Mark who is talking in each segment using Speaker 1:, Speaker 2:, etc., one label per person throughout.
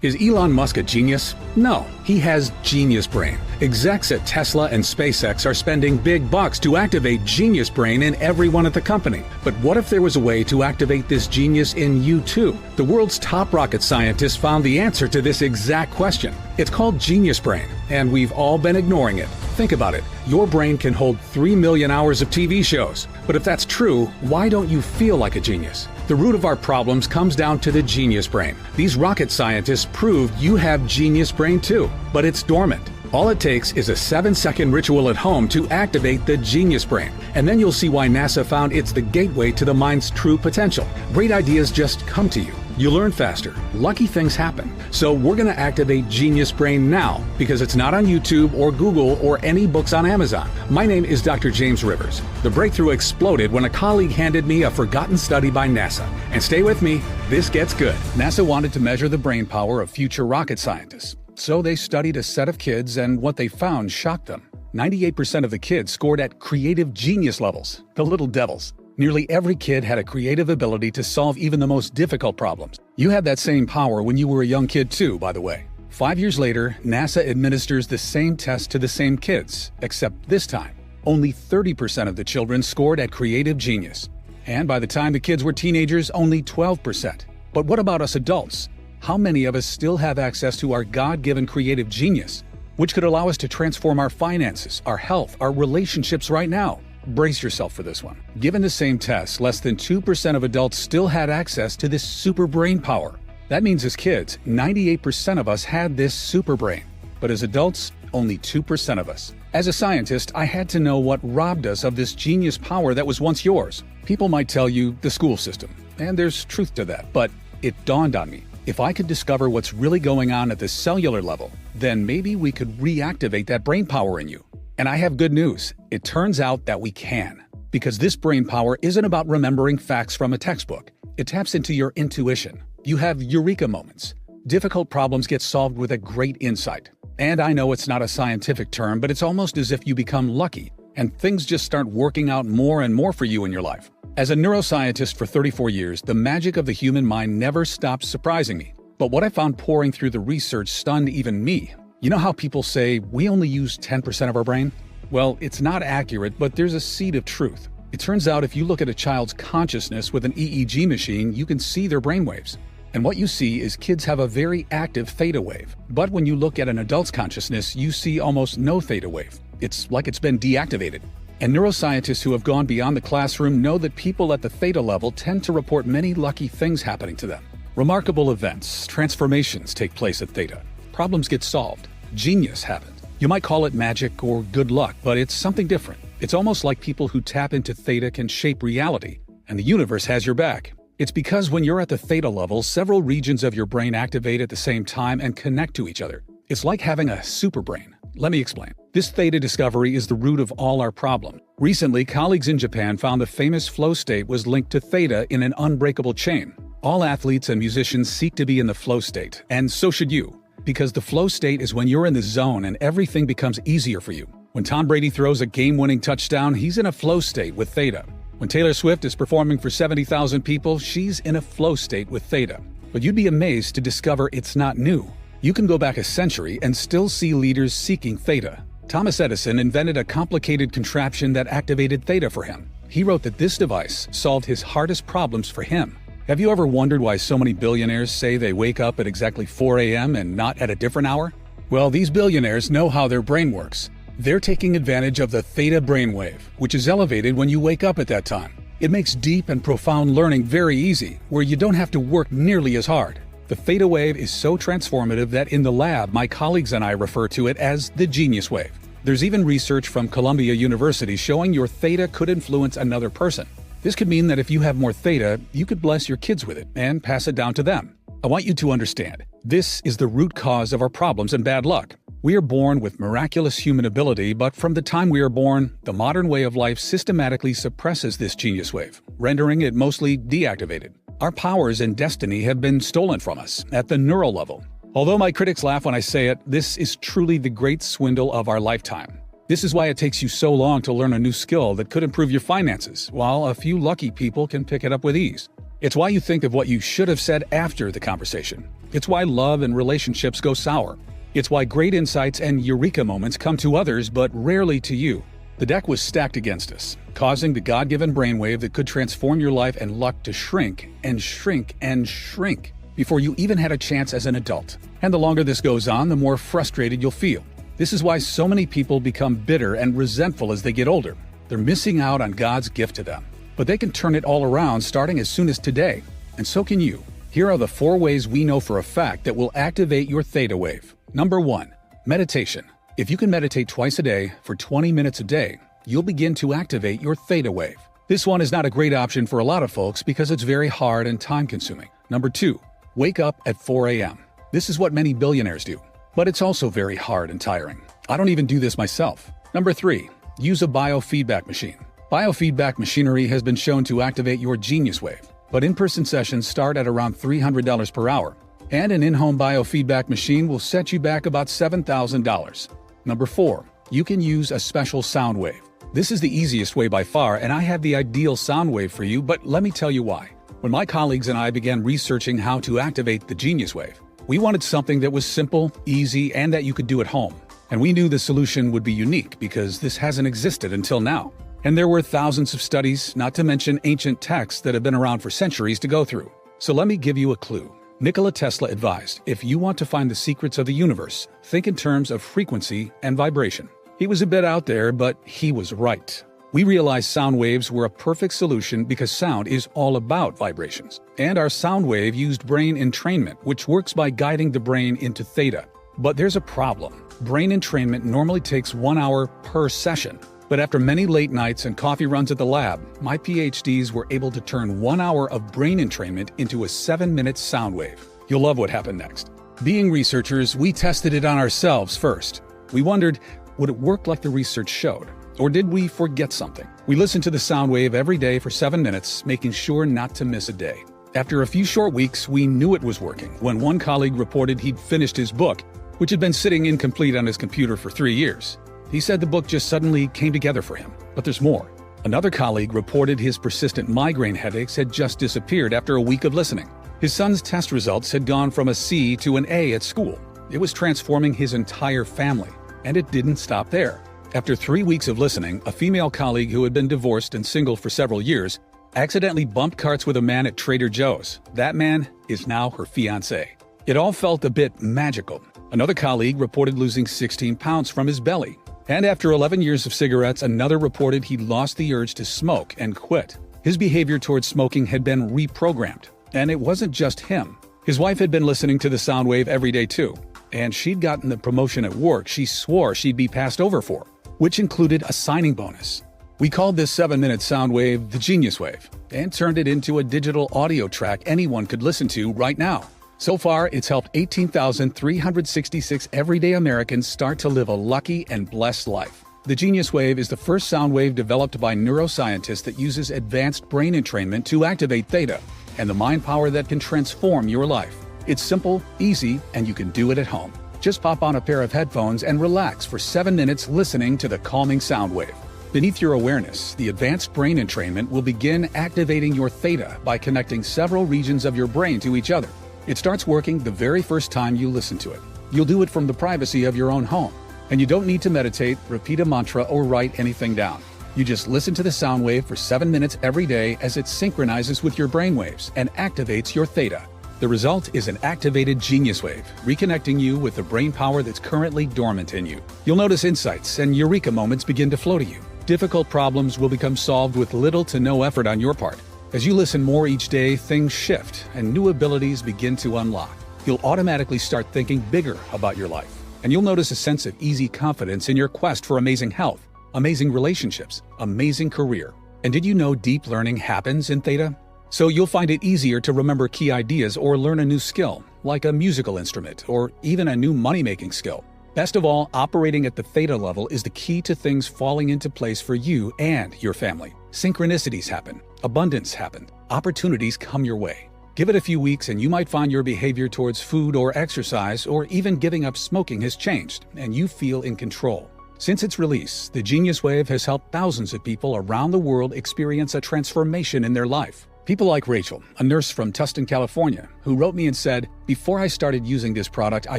Speaker 1: Is Elon Musk a genius? No, he has Genius Brain. Execs at Tesla and SpaceX are spending big bucks to activate Genius Brain in everyone at the company. But what if there was a way to activate this genius in you too? The world's top rocket scientists found the answer to this exact question. It's called Genius Brain, and we've all been ignoring it. Think about it. Your brain can hold 3 million hours of TV shows. But if that's true, why don't you feel like a genius? The root of our problems comes down to the Genius Brain. These rocket scientists proved you have Genius Brain too, but it's dormant. All it takes is a 7-second ritual at home to activate the Genius Brain, and then you'll see why NASA found it's the gateway to the mind's true potential. Great ideas just come to you. You learn faster. Lucky things happen. So we're going to activate Genius Brain now because it's not on YouTube or Google or any books on Amazon. My name is Dr. James Rivers. The breakthrough exploded when a colleague handed me a forgotten study by NASA. And stay with me, this gets good. NASA wanted to measure the brain power of future rocket scientists. So they studied a set of kids, and what they found shocked them. 98% of the kids scored at creative genius levels, the little devils. Nearly every kid had a creative ability to solve even the most difficult problems. You had that same power when you were a young kid too, by the way. 5 years later, NASA administers the same test to the same kids, except this time, only 30% of the children scored at creative genius. And by the time the kids were teenagers, only 12%. But what about us adults? How many of us still have access to our God-given creative genius, which could allow us to transform our finances, our health, our relationships right now? Brace yourself for this one. Given the same test, less than 2% of adults still had access to this super brain power. That means as kids, 98% of us had this super brain. But as adults, only 2% of us. As a scientist, I had to know what robbed us of this genius power that was once yours. People might tell you the school system, and there's truth to that, but it dawned on me. If I could discover what's really going on at the cellular level, then maybe we could reactivate that brain power in you. And I have good news. It turns out that we can. Because this brain power isn't about remembering facts from a textbook. It taps into your intuition. You have eureka moments. Difficult problems get solved with a great insight. And I know it's not a scientific term, but it's almost as if you become lucky and things just start working out more and more for you in your life. As a neuroscientist for 34 years, the magic of the human mind never stops surprising me. But what I found pouring through the research stunned even me. You know how people say we only use 10% of our brain? Well, it's not accurate, but there's a seed of truth. It turns out if you look at a child's consciousness with an EEG machine, you can see their brainwaves. And what you see is kids have a very active theta wave. But when you look at an adult's consciousness, you see almost no theta wave. It's like it's been deactivated. And neuroscientists who have gone beyond the classroom know that people at the theta level tend to report many lucky things happening to them. Remarkable events, transformations take place at theta. Problems get solved. Genius happens. You might call it magic or good luck, but it's something different. It's almost like people who tap into theta can shape reality, and the universe has your back. It's because when you're at the theta level, several regions of your brain activate at the same time and connect to each other. It's like having a super brain. Let me explain. This theta discovery is the root of all our problem. Recently, colleagues in Japan found the famous flow state was linked to theta in an unbreakable chain. All athletes and musicians seek to be in the flow state, and so should you. Because the flow state is when you're in the zone and everything becomes easier for you. When Tom Brady throws a game-winning touchdown, he's in a flow state with theta. When Taylor Swift is performing for 70,000 people, she's in a flow state with theta. But you'd be amazed to discover it's not new. You can go back a century and still see leaders seeking theta. Thomas Edison invented a complicated contraption that activated theta for him. He wrote that this device solved his hardest problems for him. Have you ever wondered why so many billionaires say they wake up at exactly 4 a.m. and not at a different hour? Well, these billionaires know how their brain works. They're taking advantage of the theta brainwave, which is elevated when you wake up at that time. It makes deep and profound learning very easy, where you don't have to work nearly as hard. The theta wave is so transformative that in the lab, my colleagues and I refer to it as the genius wave. There's even research from Columbia University showing your theta could influence another person. This could mean that if you have more theta, you could bless your kids with it and pass it down to them. I want you to understand, this is the root cause of our problems and bad luck. We are born with miraculous human ability, but from the time we are born, the modern way of life systematically suppresses this genius wave, rendering it mostly deactivated. Our powers and destiny have been stolen from us at the neural level. Although my critics laugh when I say it, this is truly the great swindle of our lifetime. This is why it takes you so long to learn a new skill that could improve your finances, while a few lucky people can pick it up with ease. It's why you think of what you should have said after the conversation. It's why love and relationships go sour. It's why great insights and eureka moments come to others but rarely to you. The deck was stacked against us, causing the God-given brainwave that could transform your life and luck to shrink and shrink and shrink before you even had a chance as an adult. And the longer this goes on, the more frustrated you'll feel. This is why so many people become bitter and resentful as they get older. They're missing out on God's gift to them. But they can turn it all around starting as soon as today. And so can you. Here are the 4 ways we know for a fact that will activate your theta wave. Number 1. Meditation. If you can meditate twice a day for 20 minutes a day, you'll begin to activate your theta wave. This one is not a great option for a lot of folks because it's very hard and time-consuming. Number 2. Wake up at 4 a.m. This is what many billionaires do, but it's also very hard and tiring. I don't even do this myself. Number 3. Use a biofeedback machine. Biofeedback machinery has been shown to activate your genius wave, but in-person sessions start at around $300 per hour, and an in-home biofeedback machine will set you back about $7,000. Number 4. You can use a special sound wave. This is the easiest way by far, and I have the ideal sound wave for you, but let me tell you why. When my colleagues and I began researching how to activate the genius wave, we wanted something that was simple, easy, and that you could do at home. And we knew the solution would be unique because this hasn't existed until now. And there were thousands of studies, not to mention ancient texts that have been around for centuries to go through. So let me give you a clue. Nikola Tesla advised, if you want to find the secrets of the universe, think in terms of frequency and vibration. He was a bit out there, but he was right. We realized sound waves were a perfect solution because sound is all about vibrations. And our sound wave used brain entrainment, which works by guiding the brain into theta. But there's a problem. Brain entrainment normally takes 1 hour per session. But after many late nights and coffee runs at the lab, my PhDs were able to turn 1 hour of brain entrainment into a 7-minute sound wave. You'll love what happened next. Being researchers, we tested it on ourselves first. We wondered, would it work like the research showed? Or did we forget something? We listened to the sound wave every day for 7 minutes, making sure not to miss a day. After a few short weeks, we knew it was working when one colleague reported he'd finished his book, which had been sitting incomplete on his computer for 3 years. He said the book just suddenly came together for him. But there's more. Another colleague reported his persistent migraine headaches had just disappeared after a week of listening. His son's test results had gone from a C to an A at school. It was transforming his entire family. And it didn't stop there. After 3 weeks of listening, a female colleague who had been divorced and single for several years accidentally bumped carts with a man at Trader Joe's. That man is now her fiancé. It all felt a bit magical. Another colleague reported losing 16 pounds from his belly. And after 11 years of cigarettes, another reported he'd lost the urge to smoke and quit. His behavior towards smoking had been reprogrammed. And it wasn't just him. His wife had been listening to the sound wave every day too. And she'd gotten the promotion at work she swore she'd be passed over for, which included a signing bonus. We called this 7-minute sound wave the Genius Wave and turned it into a digital audio track anyone could listen to right now. So far, it's helped 18,366 everyday Americans start to live a lucky and blessed life. The Genius Wave is the first sound wave developed by neuroscientists that uses advanced brain entrainment to activate theta and the mind power that can transform your life. It's simple, easy, and you can do it at home. Just pop on a pair of headphones and relax for 7 minutes listening to the calming sound wave. Beneath your awareness, the advanced brain entrainment will begin activating your theta by connecting several regions of your brain to each other. It starts working the very first time you listen to it. You'll do it from the privacy of your own home. And you don't need to meditate, repeat a mantra, or write anything down. You just listen to the sound wave for 7 minutes every day as it synchronizes with your brain waves and activates your theta. The result is an activated genius wave, reconnecting you with the brain power that's currently dormant in you. You'll notice insights and eureka moments begin to flow to you. Difficult problems will become solved with little to no effort on your part. As you listen more each day, things shift and new abilities begin to unlock. You'll automatically start thinking bigger about your life. And you'll notice a sense of easy confidence in your quest for amazing health, amazing relationships, amazing career. And did you know deep learning happens in theta? So you'll find it easier to remember key ideas or learn a new skill, like a musical instrument or even a new money-making skill. Best of all, operating at the theta level is the key to things falling into place for you and your family. Synchronicities happen, abundance happens, opportunities come your way. Give it a few weeks and you might find your behavior towards food or exercise or even giving up smoking has changed and you feel in control. Since its release, the Genius Wave has helped thousands of people around the world experience a transformation in their life. People like Rachel, a nurse from Tustin, California, who wrote me and said, "Before I started using this product, I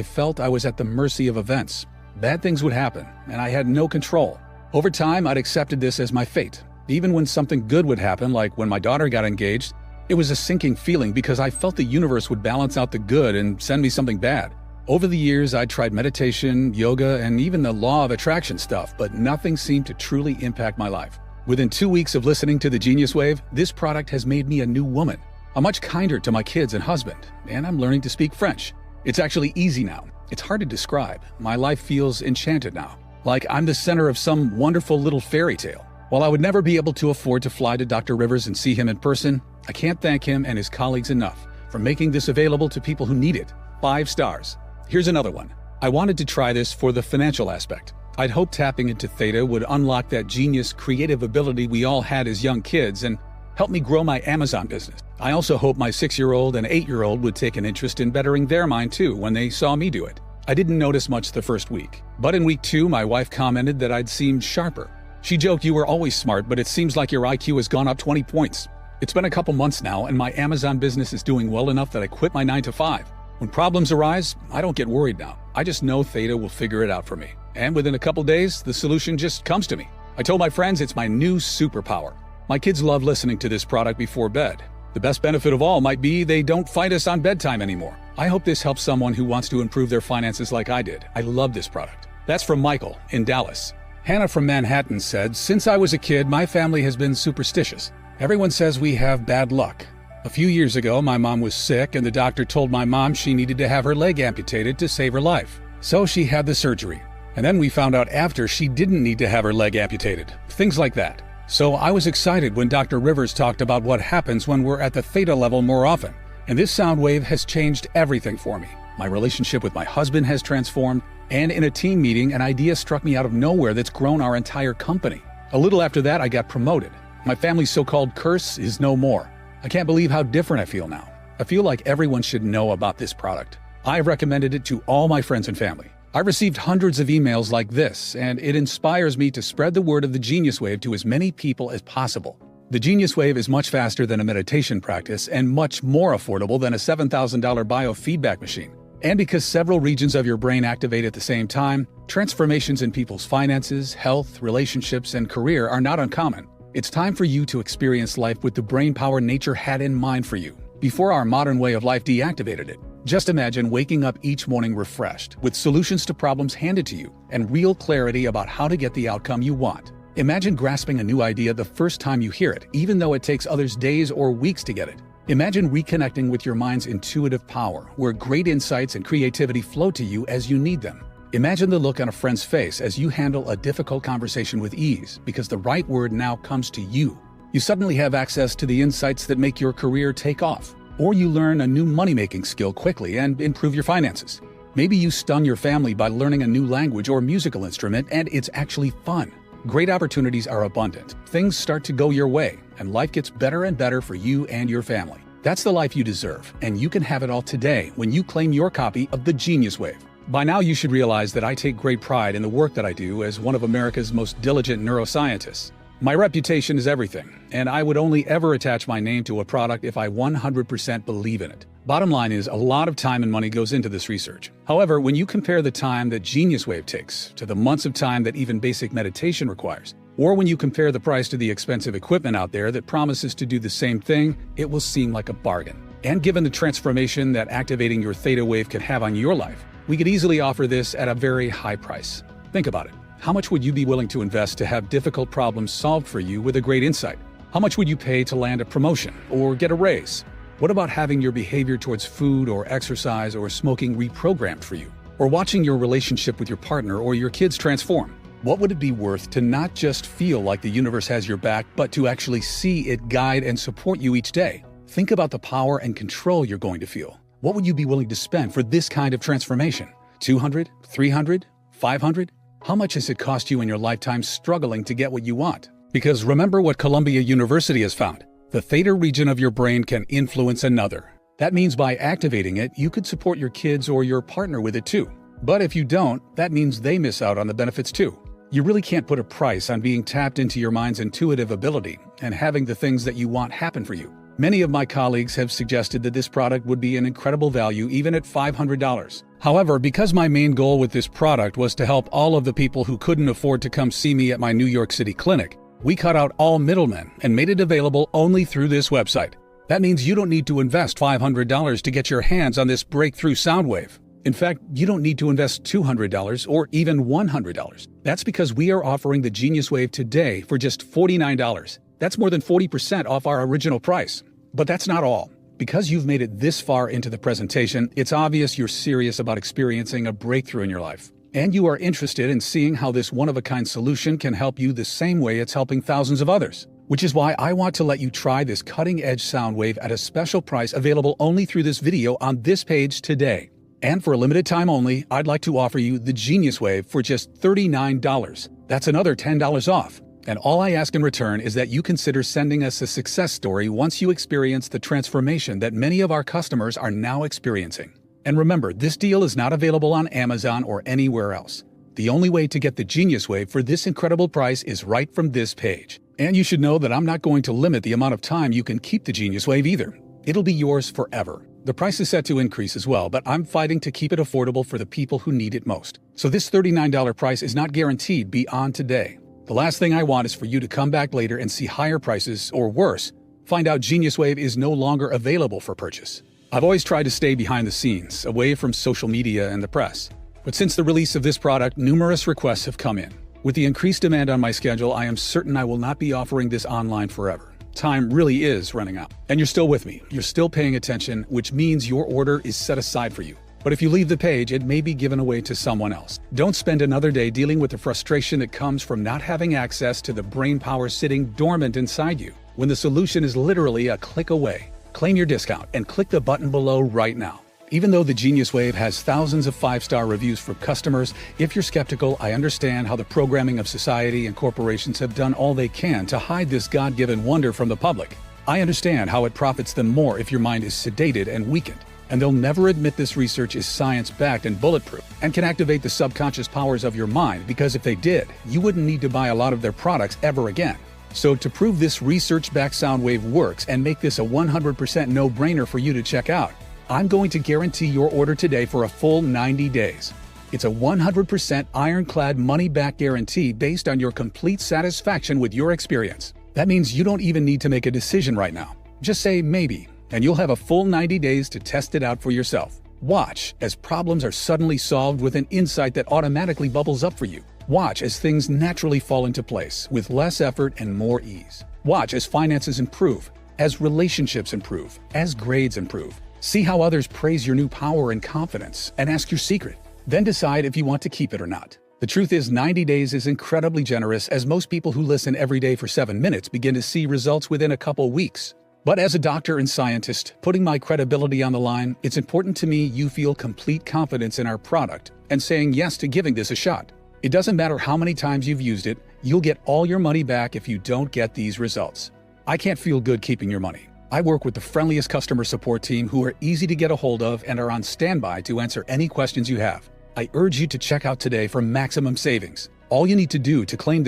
Speaker 1: felt I was at the mercy of events. Bad things would happen, and I had no control. Over time, I'd accepted this as my fate. Even when something good would happen, like when my daughter got engaged, it was a sinking feeling because I felt the universe would balance out the good and send me something bad. Over the years, I tried meditation, yoga, and even the law of attraction stuff, but nothing seemed to truly impact my life. Within 2 weeks of listening to the Genius Wave, this product has made me a new woman. I'm much kinder to my kids and husband, and I'm learning to speak French. It's actually easy now. It's hard to describe. My life feels enchanted now, like I'm the center of some wonderful little fairy tale. While I would never be able to afford to fly to Dr. Rivers and see him in person, I can't thank him and his colleagues enough for making this available to people who need it. 5 stars. Here's another one. I wanted to try this for the financial aspect. I'd hoped tapping into Theta would unlock that genius creative ability we all had as young kids and help me grow my Amazon business. I also hope my 6-year-old and 8-year-old would take an interest in bettering their mind too when they saw me do it. I didn't notice much the first week, but in week 2, my wife commented that I'd seemed sharper. She joked, "You were always smart, but it seems like your IQ has gone up 20 points. It's been a couple months now, and my Amazon business is doing well enough that I quit my 9 to 5. When problems arise, I don't get worried now. I just know Theta will figure it out for me. And within a couple days, the solution just comes to me. I told my friends it's my new superpower. My kids love listening to this product before bed. The best benefit of all might be they don't fight us on bedtime anymore. I hope this helps someone who wants to improve their finances like I did. I love this product." That's from Michael in Dallas. Hannah from Manhattan said, "Since I was a kid, my family has been superstitious. Everyone says we have bad luck. A few years ago, my mom was sick and the doctor told my mom she needed to have her leg amputated to save her life. So she had the surgery. And then we found out after she didn't need to have her leg amputated. Things like that. So I was excited when Dr. Rivers talked about what happens when we're at the Theta level more often. And this sound wave has changed everything for me. My relationship with my husband has transformed, and in a team meeting, an idea struck me out of nowhere that's grown our entire company. A little after that, I got promoted. My family's so-called curse is no more. I can't believe how different I feel now. I feel like everyone should know about this product. I've recommended it to all my friends and family. I've received hundreds of emails like this, and it inspires me to spread the word of the Genius Wave to as many people as possible. The Genius Wave is much faster than a meditation practice and much more affordable than a $7,000 biofeedback machine. And because several regions of your brain activate at the same time, transformations in people's finances, health, relationships, and career are not uncommon. It's time for you to experience life with the brain power nature had in mind for you, before our modern way of life deactivated it. Just imagine waking up each morning refreshed, with solutions to problems handed to you, and real clarity about how to get the outcome you want. Imagine grasping a new idea the first time you hear it, even though it takes others days or weeks to get it. Imagine reconnecting with your mind's intuitive power, where great insights and creativity flow to you as you need them. Imagine the look on a friend's face as you handle a difficult conversation with ease, because the right word now comes to you. You suddenly have access to the insights that make your career take off. Or you learn a new money-making skill quickly and improve your finances. Maybe you stun your family by learning a new language or musical instrument, and it's actually fun. Great opportunities are abundant. Things start to go your way, and life gets better and better for you and your family. That's the life you deserve, and you can have it all today when you claim your copy of the Genius Wave. By now, you should realize that I take great pride in the work that I do as one of America's most diligent neuroscientists. My reputation is everything, and I would only ever attach my name to a product if I 100% believe in it. Bottom line is, a lot of time and money goes into this research. However, when you compare the time that Genius Wave takes to the months of time that even basic meditation requires, or when you compare the price to the expensive equipment out there that promises to do the same thing, it will seem like a bargain. And given the transformation that activating your Theta Wave can have on your life, we could easily offer this at a very high price. Think about it. How much would you be willing to invest to have difficult problems solved for you with a great insight? How much would you pay to land a promotion or get a raise? What about having your behavior towards food or exercise or smoking reprogrammed for you? Or watching your relationship with your partner or your kids transform? What would it be worth to not just feel like the universe has your back, but to actually see it guide and support you each day? Think about the power and control you're going to feel. What would you be willing to spend for this kind of transformation? $200, $300, $500? How much has it cost you in your lifetime struggling to get what you want? Because remember what Columbia University has found. The theta region of your brain can influence another. That means by activating it, you could support your kids or your partner with it too. But if you don't, that means they miss out on the benefits too. You really can't put a price on being tapped into your mind's intuitive ability and having the things that you want happen for you. Many of my colleagues have suggested that this product would be an incredible value even at $500. However, because my main goal with this product was to help all of the people who couldn't afford to come see me at my New York City clinic, we cut out all middlemen and made it available only through this website. That means you don't need to invest $500 to get your hands on this breakthrough sound wave. In fact, you don't need to invest $200 or even $100. That's because we are offering the Genius Wave today for just $49. That's more than 40% off our original price. But that's not all. Because you've made it this far into the presentation, it's obvious you're serious about experiencing a breakthrough in your life. And you are interested in seeing how this one-of-a-kind solution can help you the same way it's helping thousands of others. Which is why I want to let you try this cutting-edge sound wave at a special price available only through this video on this page today. And for a limited time only, I'd like to offer you the Genius Wave for just $39. That's another $10 off. And all I ask in return is that you consider sending us a success story once you experience the transformation that many of our customers are now experiencing. And remember, this deal is not available on Amazon or anywhere else. The only way to get the Genius Wave for this incredible price is right from this page. And you should know that I'm not going to limit the amount of time you can keep the Genius Wave either. It'll be yours forever. The price is set to increase as well, but I'm fighting to keep it affordable for the people who need it most. So this $39 price is not guaranteed beyond today. The last thing I want is for you to come back later and see higher prices, or worse, find out Genius Wave is no longer available for purchase. I've always tried to stay behind the scenes, away from social media and the press. But since the release of this product, numerous requests have come in. With the increased demand on my schedule, I am certain I will not be offering this online forever. Time really is running out. And you're still with me. You're still paying attention, which means your order is set aside for you. But if you leave the page, it may be given away to someone else. Don't spend another day dealing with the frustration that comes from not having access to the brain power sitting dormant inside you, when the solution is literally a click away. Claim your discount and click the button below right now. Even though the Genius Wave has thousands of 5-star reviews from customers, if you're skeptical, I understand how the programming of society and corporations have done all they can to hide this God-given wonder from the public. I understand how it profits them more if your mind is sedated and weakened. And they'll never admit this research is science-backed and bulletproof and can activate the subconscious powers of your mind, because if they did, you wouldn't need to buy a lot of their products ever again. So to prove this research-backed sound wave works and make this a 100% no-brainer for you to check out, I'm going to guarantee your order today for a full 90 days. It's a 100% ironclad money-back guarantee based on your complete satisfaction with your experience. That means you don't even need to make a decision right now. Just say maybe, and you'll have a full 90 days to test it out for yourself. Watch as problems are suddenly solved with an insight that automatically bubbles up for you. Watch as things naturally fall into place with less effort and more ease. Watch as finances improve, as relationships improve, as grades improve. See how others praise your new power and confidence, and ask your secret. Then decide if you want to keep it or not. The truth is, 90 days is incredibly generous, as most people who listen every day for 7 minutes begin to see results within a couple weeks. But as a doctor and scientist, putting my credibility on the line, it's important to me you feel complete confidence in our product and saying yes to giving this a shot. It doesn't matter how many times you've used it, you'll get all your money back if you don't get these results. I can't feel good keeping your money. I work with the friendliest customer support team who are easy to get a hold of and are on standby to answer any questions you have. I urge you to check out today for maximum savings. All you need to do to claim